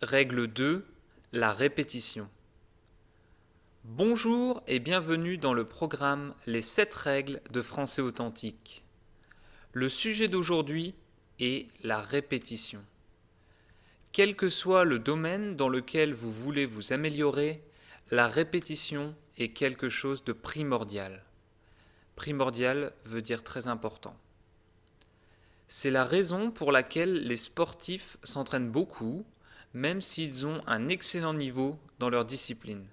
Règle 2. La répétition. Bonjour et bienvenue dans le programme Les 7 règles de français authentique. Le sujet d'aujourd'hui est la répétition. Quel que soit le domaine dans lequel vous voulez vous améliorer, la répétition est quelque chose de primordial. Primordial veut dire très important. C'est la raison pour laquelle les sportifs s'entraînent beaucoup, même s'ils ont un excellent niveau dans leur discipline.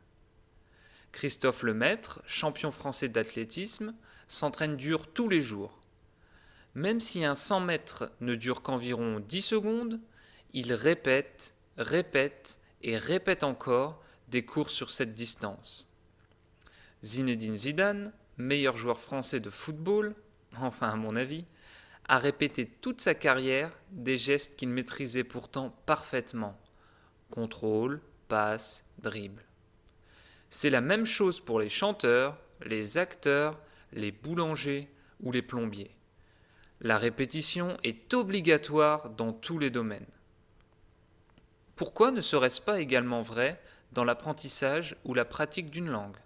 Christophe Lemaître, champion français d'athlétisme, s'entraîne dur tous les jours. Même si un 100 mètres ne dure qu'environ 10 secondes, il répète et répète encore des courses sur cette distance. Zinedine Zidane, meilleur joueur français de football, enfin à mon avis, a répété toute sa carrière des gestes qu'il maîtrisait pourtant parfaitement. Contrôle, passe, dribble. C'est la même chose pour les chanteurs, les acteurs, les boulangers ou les plombiers. La répétition est obligatoire dans tous les domaines. Pourquoi ne serait-ce pas également vrai dans l'apprentissage ou la pratique d'une langue ?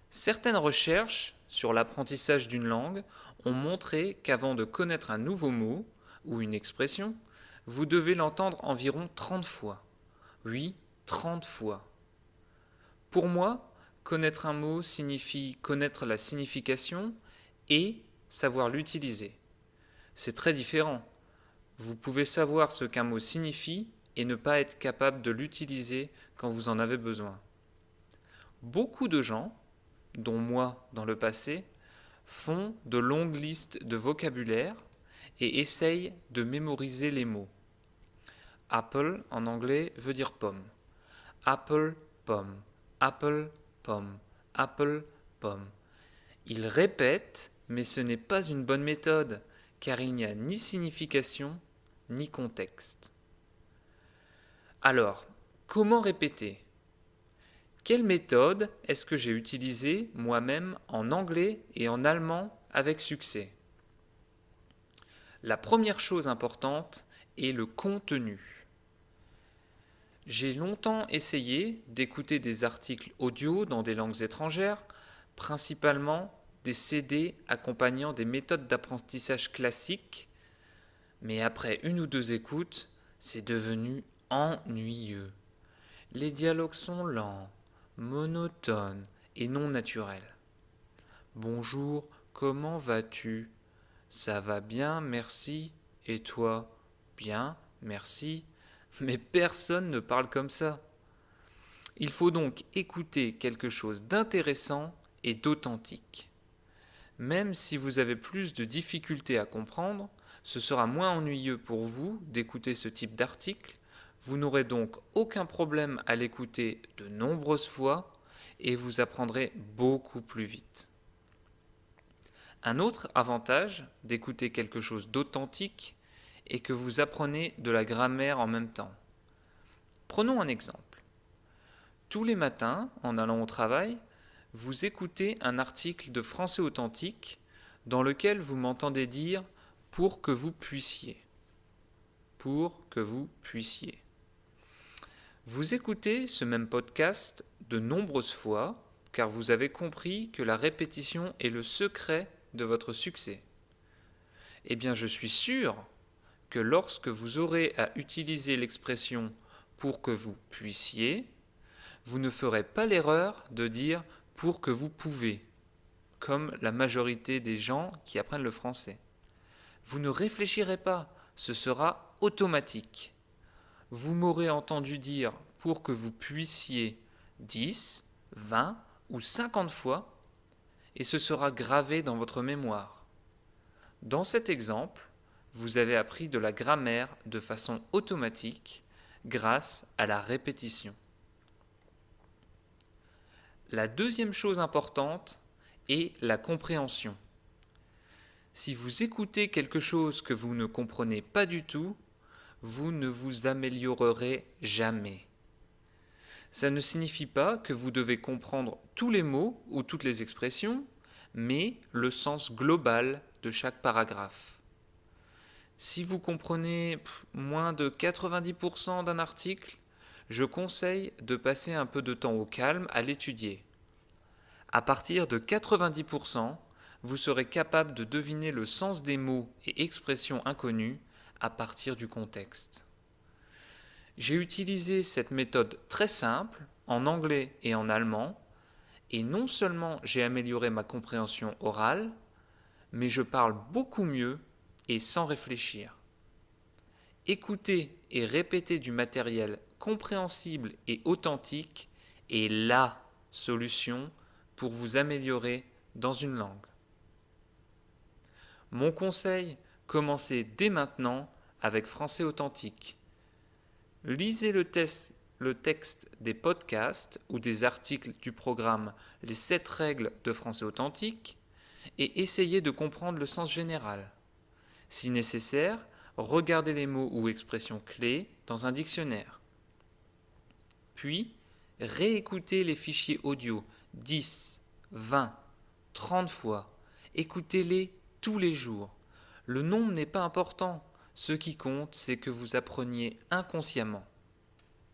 Certaines recherches sur l'apprentissage d'une langue ont montré qu'avant de connaître un nouveau mot ou une expression, vous devez l'entendre environ 30 fois. Oui, 30 fois. Pour moi, connaître un mot signifie connaître la signification et savoir l'utiliser. C'est très différent. Vous pouvez savoir ce qu'un mot signifie et ne pas être capable de l'utiliser quand vous en avez besoin. Beaucoup de gens, dont moi dans le passé, font de longues listes de vocabulaire et essayent de mémoriser les mots. Apple en anglais veut dire pomme. Apple, pomme. Apple, pomme. Apple, pomme. Ils répètent, mais ce n'est pas une bonne méthode, car il n'y a ni signification, ni contexte. Alors, comment répéter ? Quelle méthode est-ce que j'ai utilisée moi-même en anglais et en allemand avec succès ? La première chose importante est le contenu. J'ai longtemps essayé d'écouter des articles audio dans des langues étrangères, principalement des CD accompagnant des méthodes d'apprentissage classiques, mais après une ou deux écoutes, c'est devenu ennuyeux. Les dialogues sont lents, monotones et non naturels. Bonjour, comment vas-tu ? Ça va bien, merci. Et toi ? Bien, merci. Mais personne ne parle comme ça. Il faut donc écouter quelque chose d'intéressant et d'authentique. Même si vous avez plus de difficultés à comprendre, ce sera moins ennuyeux pour vous d'écouter ce type d'article. Vous n'aurez donc aucun problème à l'écouter de nombreuses fois et vous apprendrez beaucoup plus vite. Un autre avantage d'écouter quelque chose d'authentique est que vous apprenez de la grammaire en même temps. Prenons un exemple. Tous les matins, en allant au travail, vous écoutez un article de français authentique dans lequel vous m'entendez dire « pour que vous puissiez ». Pour que vous puissiez. Vous écoutez ce même podcast de nombreuses fois car vous avez compris que la répétition est le secret de votre succès. Eh bien, je suis sûr que lorsque vous aurez à utiliser l'expression « pour que vous puissiez », vous ne ferez pas l'erreur de dire « pour que vous pouvez », comme la majorité des gens qui apprennent le français. Vous ne réfléchirez pas, ce sera automatique. Vous m'aurez entendu dire « pour que vous puissiez » 10, 20 ou 50 fois, et ce sera gravé dans votre mémoire. Dans cet exemple, vous avez appris de la grammaire de façon automatique grâce à la répétition. La deuxième chose importante est la compréhension. Si vous écoutez quelque chose que vous ne comprenez pas du tout, vous ne vous améliorerez jamais. Ça ne signifie pas que vous devez comprendre tous les mots ou toutes les expressions, mais le sens global de chaque paragraphe. Si vous comprenez moins de 90% d'un article, je conseille de passer un peu de temps au calme à l'étudier. À partir de 90%, vous serez capable de deviner le sens des mots et expressions inconnues à partir du contexte. J'ai utilisé cette méthode très simple en anglais et en allemand, et non seulement j'ai amélioré ma compréhension orale, mais je parle beaucoup mieux et sans réfléchir. Écouter et répéter du matériel compréhensible et authentique est la solution pour vous améliorer dans une langue. Mon conseil, commencez dès maintenant avec Français Authentique. Lisez le texte des podcasts ou des articles du programme Les 7 règles de Français Authentique et essayez de comprendre le sens général. Si nécessaire, regardez les mots ou expressions clés dans un dictionnaire. Puis, réécoutez les fichiers audio 10, 20, 30 fois. Écoutez-les tous les jours. Le nombre n'est pas important. Ce qui compte, c'est que vous appreniez inconsciemment,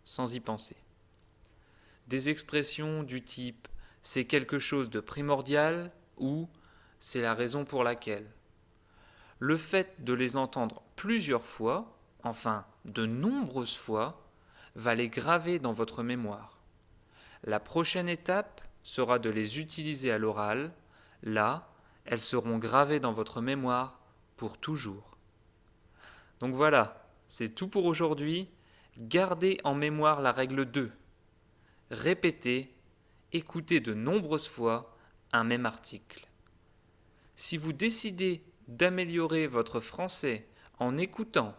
sans y penser. Des expressions du type « c'est quelque chose de primordial » ou « c'est la raison pour laquelle ». Le fait de les entendre plusieurs fois, enfin de nombreuses fois, va les graver dans votre mémoire. La prochaine étape sera de les utiliser à l'oral. Là, elles seront gravées dans votre mémoire pour toujours. Donc voilà, c'est tout pour aujourd'hui. Gardez en mémoire la règle 2. Répétez, écoutez de nombreuses fois un même article. Si vous décidez d'améliorer votre français en écoutant,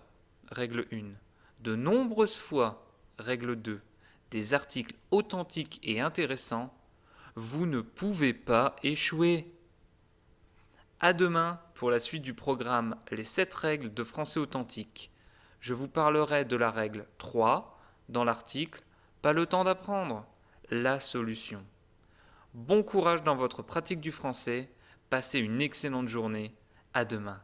règle 1, de nombreuses fois, règle 2, des articles authentiques et intéressants, vous ne pouvez pas échouer. À demain pour la suite du programme Les 7 règles de français authentique. Je vous parlerai de la règle 3 dans l'article Pas le temps d'apprendre, la solution. Bon courage dans votre pratique du français, passez une excellente journée, à demain.